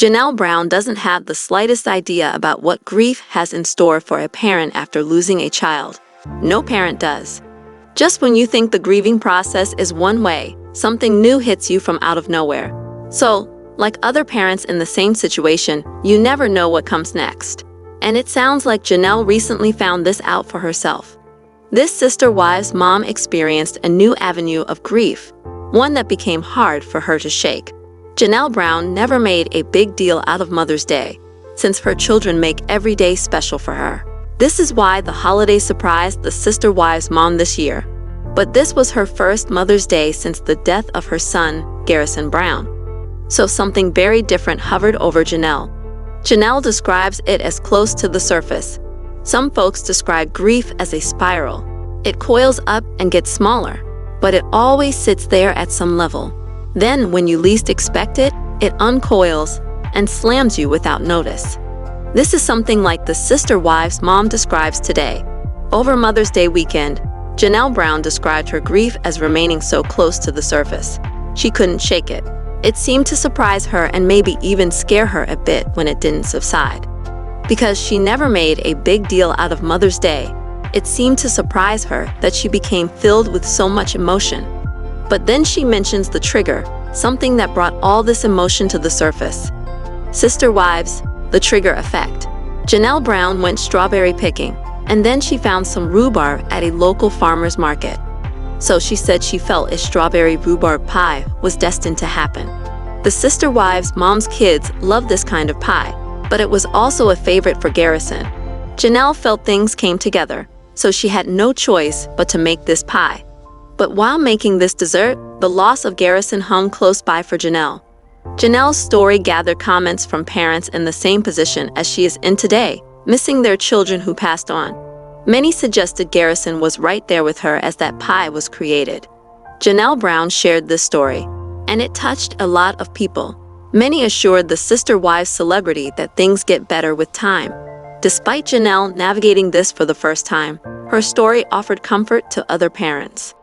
Janelle Brown doesn't have the slightest idea about what grief has in store for a parent after losing a child. No parent does. Just when you think the grieving process is one way, something new hits you from out of nowhere. So, like other parents in the same situation, you never know what comes next. And it sounds like Janelle recently found this out for herself. This sister wives mom experienced a new avenue of grief, one that became hard for her to shake. Janelle Brown never made a big deal out of Mother's Day, since her children make every day special for her. This is why the holiday surprised the sister wives mom this year. But this was her first Mother's Day since the death of her son, Garrison Brown. So something very different hovered over Janelle. Janelle describes it as close to the surface. Some folks describe grief as a spiral. It coils up and gets smaller, but it always sits there at some level. Then, when you least expect it, it uncoils and slams you without notice. This is something like the sister wives mom describes today. Over Mother's Day weekend, Janelle Brown described her grief as remaining so close to the surface. She couldn't shake it. It seemed to surprise her and maybe even scare her a bit when it didn't subside. Because she never made a big deal out of Mother's Day, it seemed to surprise her that she became filled with so much emotion. But then she mentions the trigger, something that brought all this emotion to the surface. Sister wives, the trigger effect. Janelle Brown went strawberry picking, and then she found some rhubarb at a local farmer's market. So she said she felt a strawberry rhubarb pie was destined to happen. The sister wives mom's kids love this kind of pie, but it was also a favorite for Garrison. Janelle felt things came together, so she had no choice but to make this pie. But while making this dessert, the loss of Garrison hung close by for Janelle. Janelle's story gathered comments from parents in the same position as she is in today, missing their children who passed on. Many suggested Garrison was right there with her as that pie was created. Janelle Brown shared this story, and it touched a lot of people. Many assured the sister wives celebrity that things get better with time. Despite Janelle navigating this for the first time, her story offered comfort to other parents.